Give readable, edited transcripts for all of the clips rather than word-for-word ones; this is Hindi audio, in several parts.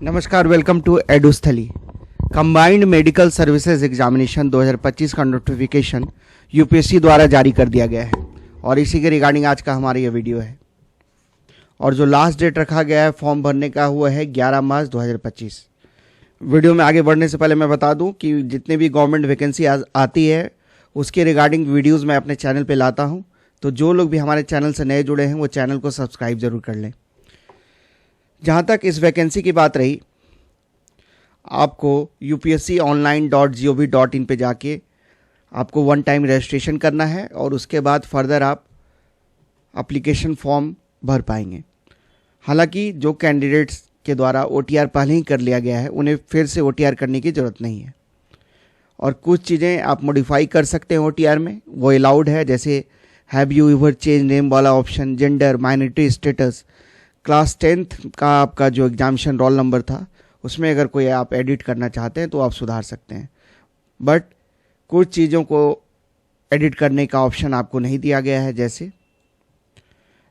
नमस्कार, welcome to Edusthali. Combined medical services examination 2025 का नोटिफिकेशन यूपीएससी द्वारा जारी कर दिया गया है और इसी के रिगार्डिंग आज का हमारा ये वीडियो है। और जो लास्ट डेट रखा गया है फॉर्म भरने का हुआ है 11 मार्च 2025। वीडियो में आगे बढ़ने से पहले मैं बता दूं कि जितने भी गवर्नमेंट वैकेंसी आती है उसके रिगार्डिंग वीडियोज़ मैं अपने चैनल पर लाता हूँ, तो जो लोग भी हमारे चैनल से नए जुड़े हैं वो चैनल को सब्सक्राइब ज़रूर कर लें। जहाँ तक इस वैकेंसी की बात रही, आपको upsconline.gov.in पे जाके आपको वन टाइम रजिस्ट्रेशन करना है और उसके बाद फर्दर आप एप्लीकेशन फॉर्म भर पाएंगे। हालांकि जो कैंडिडेट्स के द्वारा OTR पहले ही कर लिया गया है उन्हें फिर से OTR करने की ज़रूरत नहीं है और कुछ चीज़ें आप मॉडिफाई कर सकते हैं OTR में, वो अलाउड है। जैसे have you ever change name वाला option, gender, minority status, class 10th का आपका जो एग्जामिनेशन रोल नंबर था उसमें अगर कोई आप एडिट करना चाहते हैं तो आप सुधार सकते हैं, बट कुछ चीज़ों को एडिट करने का ऑप्शन आपको नहीं दिया गया है। जैसे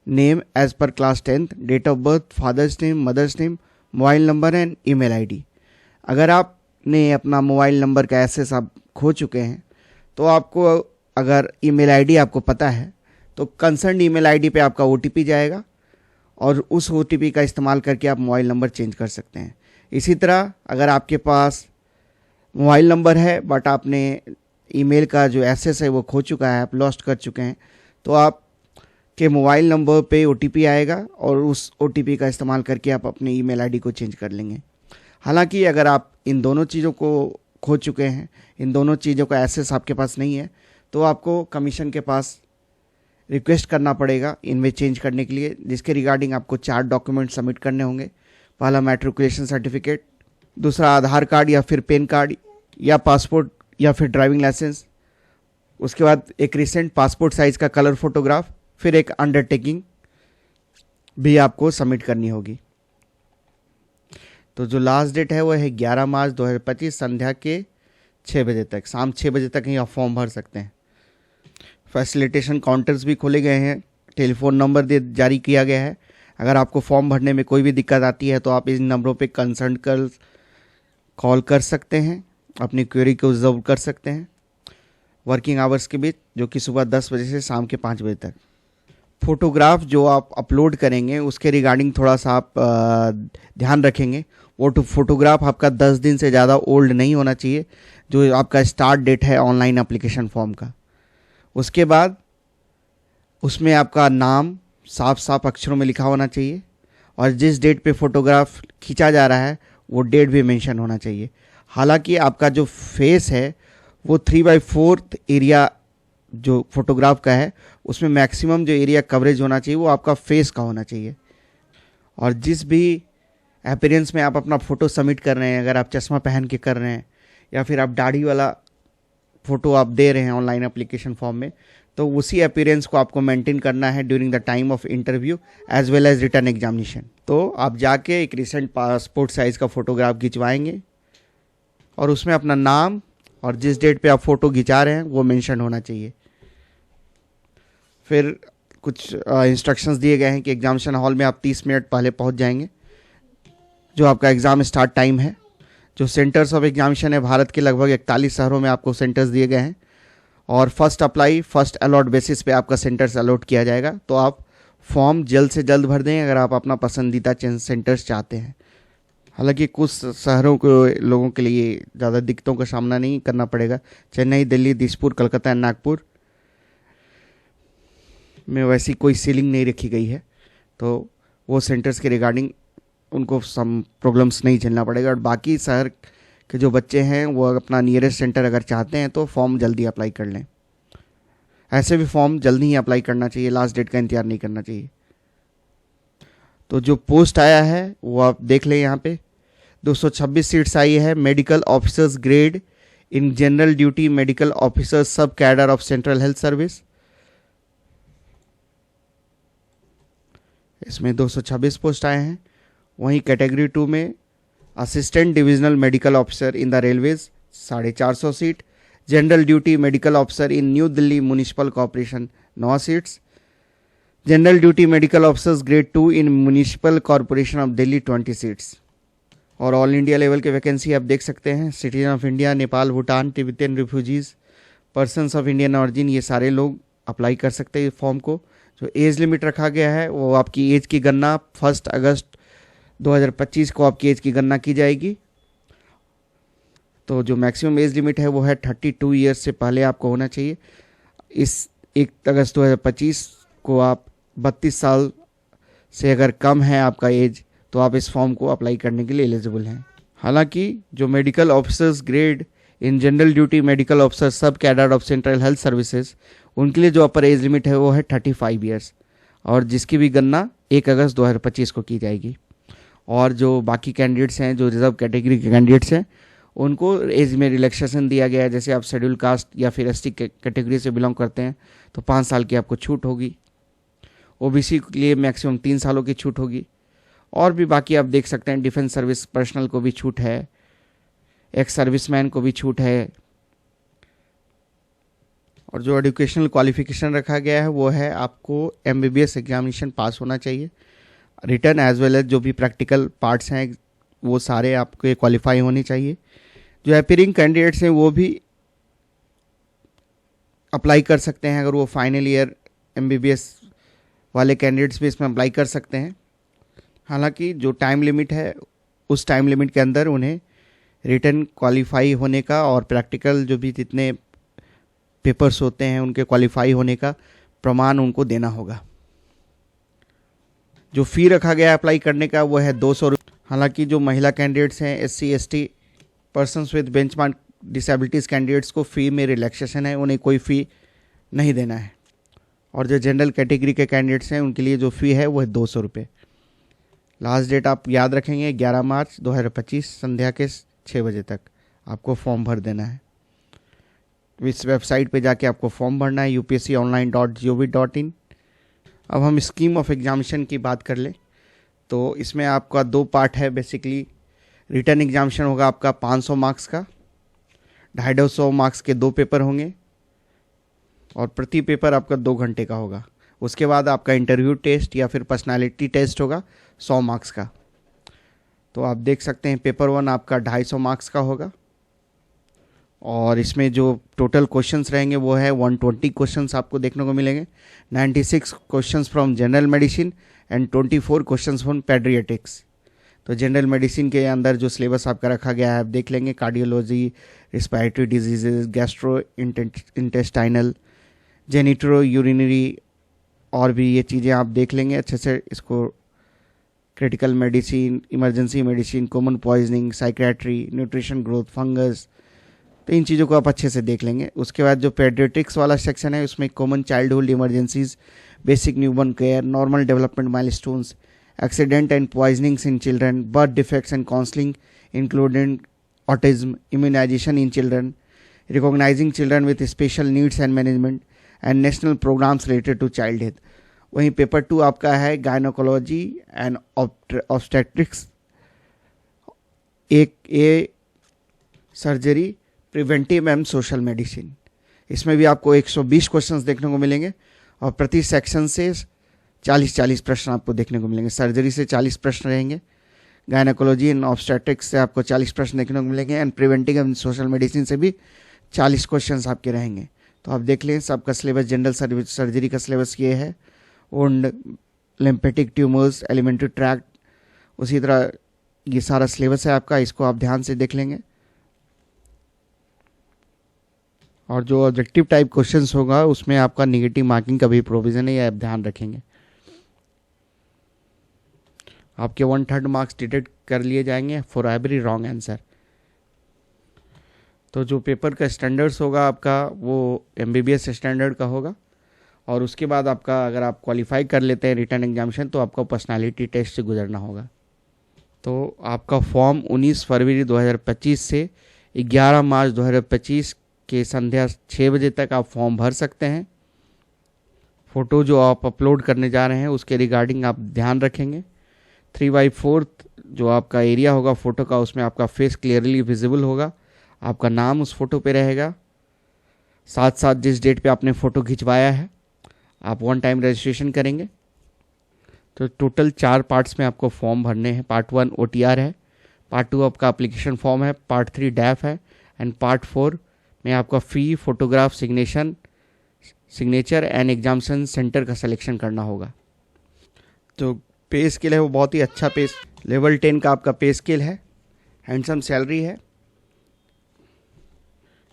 name as per class 10th, date of birth, father's name, mother's name, mobile number and email ID. अगर आपने अपना मोबाइल नंबर का एक्सेस आप खो चुके हैं तो आपको, अगर ईमेल आईडी आपको पता है तो कंसर्न ईमेल आईडी पे आपका OTP जाएगा और उस OTP का इस्तेमाल करके आप मोबाइल नंबर चेंज कर सकते हैं। इसी तरह अगर आपके पास मोबाइल नंबर है बट आपने ईमेल का जो एक्सेस है वो खो चुका है, आप लॉस्ट कर चुके हैं, तो आप के मोबाइल नंबर पे OTP आएगा और उस OTP का इस्तेमाल करके आप अपने ईमेल आईडी को चेंज कर लेंगे। हालांकि अगर आप इन दोनों चीज़ों को खो चुके हैं, इन दोनों चीज़ों का एक्सेस आपके पास नहीं है, तो आपको कमीशन के पास रिक्वेस्ट करना पड़ेगा इनमें चेंज करने के लिए, जिसके रिगार्डिंग आपको 4 डॉक्यूमेंट सबमिट करने होंगे। पहला मैट्रिकुलेशन सर्टिफिकेट, दूसरा आधार कार्ड या फिर पैन कार्ड या पासपोर्ट या फिर ड्राइविंग लाइसेंस, उसके बाद एक रिसेंट पासपोर्ट साइज़ का कलर फोटोग्राफ, फिर एक अंडरटेकिंग भी आपको सबमिट करनी होगी। तो जो लास्ट डेट है वो है 11 मार्च 2025 संध्या के 6 बजे तक, शाम 6 बजे तक ही आप फॉर्म भर सकते हैं। फैसिलिटेशन काउंटर्स भी खोले गए हैं, टेलीफोन नंबर जारी किया गया है। अगर आपको फॉर्म भरने में कोई भी दिक्कत आती है तो आप इन नंबरों पे कंसर्न कर कॉल कर सकते हैं, अपनी क्वेरी को रिजॉल्व कर सकते हैं वर्किंग आवर्स के बीच, जो कि सुबह 10 बजे से शाम के 5 बजे तक। फ़ोटोग्राफ जो आप अपलोड करेंगे उसके रिगार्डिंग थोड़ा सा आप ध्यान रखेंगे। वो फोटोग्राफ आपका 10 दिन से ज़्यादा ओल्ड नहीं होना चाहिए, जो आपका स्टार्ट डेट है ऑनलाइन एप्लीकेशन फॉर्म का। उसके बाद उसमें आपका नाम साफ साफ अक्षरों में लिखा होना चाहिए और जिस डेट पे फ़ोटोग्राफ खींचा जा रहा है वो डेट भी मेंशन होना चाहिए। हालांकि आपका जो फेस है वो 3/4 एरिया जो फोटोग्राफ का है उसमें मैक्सिमम जो एरिया कवरेज होना चाहिए वो आपका फेस का होना चाहिए। और जिस भी अपीयरेंस में आप अपना फ़ोटो सबमिट कर रहे हैं, अगर आप चश्मा पहन के कर रहे हैं या फिर आप दाढ़ी वाला फ़ोटो आप दे रहे हैं ऑनलाइन एप्लीकेशन फॉर्म में, तो उसी अपीयरेंस को आपको मेंटेन करना है during the time of interview as well as written examination. तो आप जाके एक रिसेंट पासपोर्ट साइज़ का फ़ोटोग्राफ खिंचवाएंगे और उसमें अपना नाम और जिस डेट पे आप फ़ोटो खिंचा रहे हैं वो मेंशन होना चाहिए। फिर कुछ इंस्ट्रक्शंस दिए गए हैं कि एग्जामिनेशन हॉल में आप 30 मिनट पहले पहुंच जाएंगे, जो आपका एग्ज़ाम स्टार्ट टाइम है। जो सेंटर्स ऑफ एग्जामिनेशन है भारत के लगभग 41 शहरों में आपको सेंटर्स दिए गए हैं और first apply first allot basis पे आपका सेंटर्स अलॉट किया जाएगा। तो आप फॉर्म जल्द से जल्द भर दें अगर आप अपना पसंदीदा सेंटर्स चाहते हैं। हालांकि कुछ शहरों को लोगों के लिए ज़्यादा दिक्कतों का सामना नहीं करना पड़ेगा। चेन्नई, दिल्ली, दिसपुर, कलकत्ता एंड नागपुर में वैसी कोई सीलिंग नहीं रखी गई है, तो वो सेंटर्स के रिगार्डिंग उनको सम प्रॉब्लम्स नहीं झेलना पड़ेगा। और बाकी शहर के जो बच्चे हैं वो अपना नियरेस्ट सेंटर अगर चाहते हैं तो फॉर्म जल्दी अप्लाई कर लें। ऐसे भी फॉर्म जल्दी ही अप्लाई करना चाहिए, लास्ट डेट का इंतजार नहीं करना चाहिए। तो जो पोस्ट आया है वो आप देख लें, यहाँ पे 226 सीट्स आई है। Medical officers grade in general duty medical officers sub cadre of central health service, इसमें 226 पोस्ट आए हैं। वहीं कैटेगरी 2 में assistant divisional medical officer in the railways 450 seat, general duty medical officer in New Delhi municipal corporation 9 seats, general duty medical officers grade 2 in municipal corporation of Delhi 20 seats. और ऑल इंडिया लेवल के वैकेंसी आप देख सकते हैं। Citizen of India, Nepal, Bhutan, Tibetan refugees, persons of Indian origin, ये सारे लोग अप्लाई कर सकते हैं इस फॉर्म को। जो एज लिमिट रखा गया है वो आपकी एज की गणना 1 अगस्त 2025 को आपकी एज की गणना की जाएगी। तो जो मैक्सिमम एज लिमिट है वो है 32 ईयर्स से पहले आपको होना चाहिए। इस 1 अगस्त 2025 को आप 32 साल से अगर कम है आपका एज तो आप इस फॉर्म को अप्लाई करने के लिए एलिजिबल हैं। हालांकि जो medical officers grade in general duty medical officer sub cadre of central health services, उनके लिए जो अपर एज लिमिट है वो है 35 ईयर्स, और जिसकी भी गणना 1 अगस्त 2025 को की जाएगी। और जो बाकी कैंडिडेट्स हैं, जो रिजर्व कैटेगरी के कैंडिडेट्स हैं, उनको एज में रिलैक्सेशन दिया गया है। जैसे आप शेड्यूल कास्ट या फिर एसटी कैटेगरी से बिलोंग करते हैं तो 5 साल की आपको छूट होगी। ओबीसी के लिए मैक्सिमम 3 सालों की छूट होगी। और भी बाकी आप देख सकते हैं, डिफेंस सर्विस पर्सनल को भी छूट है, एक्स सर्विसमैन को भी छूट है। और जो एजुकेशनल क्वालिफिकेशन रखा गया है वो है आपको एमबीबीएस एग्जामिनेशन पास होना चाहिए। रिटर्न एज वेल एज जो भी प्रैक्टिकल पार्ट्स हैं वो सारे आपके क्वालिफाई होने चाहिए। जो अपीयरिंग कैंडिडेट्स हैं वो भी अप्लाई कर सकते हैं। अगर वो फाइनल ईयर एमबीबीएस वाले कैंडिडेट्स भी इसमें अप्लाई कर सकते हैं। हालांकि जो टाइम लिमिट है उस टाइम लिमिट के अंदर उन्हें रिटर्न क्वालिफाई होने का और प्रैक्टिकल जो भी जितने पेपर्स होते हैं उनके क्वालिफाई होने का प्रमाण उनको देना होगा। जो फ़ी रखा गया है अप्लाई करने का वो है 200 रुपये। हालांकि जो महिला कैंडिडेट्स हैं, SC ST persons with benchmark disabilities candidates को फ़ी में रिलैक्सेशन है, उन्हें कोई फ़ी नहीं देना है। और जो जनरल कैटेगरी के कैंडिडेट्स हैं उनके लिए जो फ़ी है वो है 200 रुपये। लास्ट डेट आप याद रखेंगे 11 मार्च 2025 संध्या के 6 बजे तक आपको फॉर्म भर देना है। इस वेबसाइट पे जाके आपको फॉर्म भरना है upsconline.gov.in। अब हम स्कीम ऑफ एग्जामिनेशन की बात कर लें तो इसमें आपका 2 पार्ट है। बेसिकली रिटर्न एग्जामिनेशन होगा आपका 500 मार्क्स का, 250 मार्क्स के 2 पेपर होंगे और प्रति पेपर आपका 2 घंटे का होगा। उसके बाद आपका इंटरव्यू टेस्ट या फिर पर्सनालिटी टेस्ट होगा 100 मार्क्स का। तो आप देख सकते हैं पेपर 1 आपका 250 मार्क्स का होगा और इसमें जो टोटल क्वेश्चंस रहेंगे वो है 120 क्वेश्चंस आपको देखने को मिलेंगे। 96 questions from general medicine and 24 questions from paediatrics. तो जनरल मेडिसिन के अंदर जो सिलेबस आपका रखा गया है आप देख लेंगे, cardiology, respiratory diseases, gastro intestinal, genito urinary, और भी ये चीज़ें आप देख लेंगे अच्छे से। इसको critical medicine, emergency medicine, common poisoning, psychiatry, nutrition, growth, fungus, तो इन चीज़ों को आप अच्छे से देख लेंगे। उसके बाद जो पेडियाट्रिक्स वाला सेक्शन है उसमें common childhood emergencies, basic newborn care, normal development milestones, accident and poisonings in children, birth defects and counselling including autism, immunisation in children, recognising children with special needs and management and national programmes related to child health. वहीं पेपर 2 आपका है गायनोकोलॉजी एंड ऑब्स्टेट्रिक्स, एक ए surgery, preventive and social medicine. इसमें भी आपको 120 क्वेश्चंस देखने को मिलेंगे और प्रति सेक्शन से 40-40 प्रश्न आपको देखने को मिलेंगे। सर्जरी से 40 प्रश्न रहेंगे, गायनोकोलॉजी एंड ऑब्स्टेट्रिक्स से आपको 40 प्रश्न देखने को मिलेंगे and preventive and social medicine से भी 40 क्वेश्चंस आपके रहेंगे। तो आप देख लें सबका सिलेबस। जनरल सर्जरी का सिलेबस ये है, wound, lymphatic tumours, alimentary tract, उसी तरह ये सारा सिलेबस है आपका, इसको आप ध्यान से देख लेंगे। और जो ऑब्जेक्टिव टाइप क्वेश्चंस होगा उसमें आपका नेगेटिव मार्किंग का भी प्रोविज़न है, ये आप ध्यान रखेंगे। आपके 1/3 मार्क्स डिडक्ट कर लिए जाएंगे फॉर एवरी रॉन्ग आंसर। तो जो पेपर का स्टैंडर्ड्स होगा आपका वो MBBS स्टैंडर्ड का होगा और उसके बाद आपका अगर आप क्वालिफाई कर लेते हैं रिटर्न एग्जामिनेशन तो आपका पर्सनालिटी टेस्ट से गुजरना होगा। तो आपका फॉर्म 19 फरवरी 2025 से 11 मार्च 2025 के संध्या 6 बजे तक आप फॉर्म भर सकते हैं। फ़ोटो जो आप अपलोड करने जा रहे हैं उसके रिगार्डिंग आप ध्यान रखेंगे। 3/4 जो आपका एरिया होगा फ़ोटो का उसमें आपका फेस क्लियरली विजिबल होगा, आपका नाम उस फोटो पे रहेगा, साथ साथ जिस डेट पे आपने फ़ोटो खिंचवाया है आप 1 टाइम रजिस्ट्रेशन करेंगे। तो टोटल 4 पार्ट्स में आपको फॉर्म भरने हैं। पार्ट 1 OTR है, पार्ट 2 आपका एप्लीकेशन फॉर्म है, पार्ट 3 डैफ है एंड पार्ट 4 में आपका fee, photograph, signature and examination centre का सिलेक्शन करना होगा। जो पे स्केल है वो बहुत ही अच्छा पे, लेवल 10 का आपका पे स्केल है, हैंडसम सैलरी है,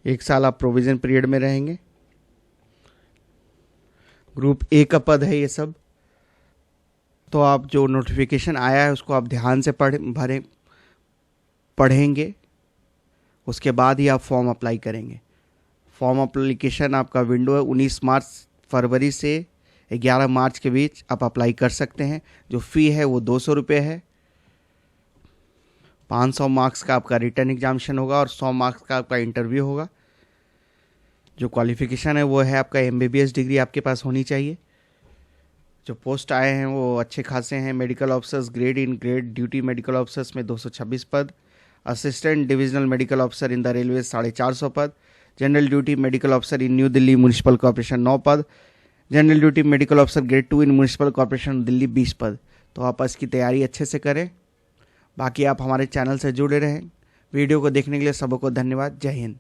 1 साल आप प्रोविजन पीरियड में रहेंगे, ग्रुप ए का पद है ये सब। तो आप जो नोटिफिकेशन आया है उसको आप ध्यान से पढ़ेंगे, उसके बाद ही आप फॉर्म अप्लाई करेंगे। फॉर्म अप्लीकेशन आपका विंडो है 19 फरवरी से 11 मार्च के बीच आप अप्लाई कर सकते हैं। जो फ़ी है वो 200 रुपये है। 500 मार्क्स का आपका रिटर्न एग्जामिनेशन होगा और 100 मार्क्स का आपका इंटरव्यू होगा। जो क्वालिफिकेशन है वो है आपका MBBS डिग्री आपके पास होनी चाहिए। जो पोस्ट आए हैं वो अच्छे खासे हैं। Medical officers grade in grade duty medical officers में 226 पद, assistant divisional medical officer in the railway 450 पद, general duty medical officer in New Delhi municipal corporation 9 पद, general duty medical officer grade 2 in municipal corporation Delhi 20 पद। तो आप इसकी तैयारी अच्छे से करें। बाकी आप हमारे चैनल से जुड़े रहें। वीडियो को देखने के लिए सबको धन्यवाद। जय हिंद।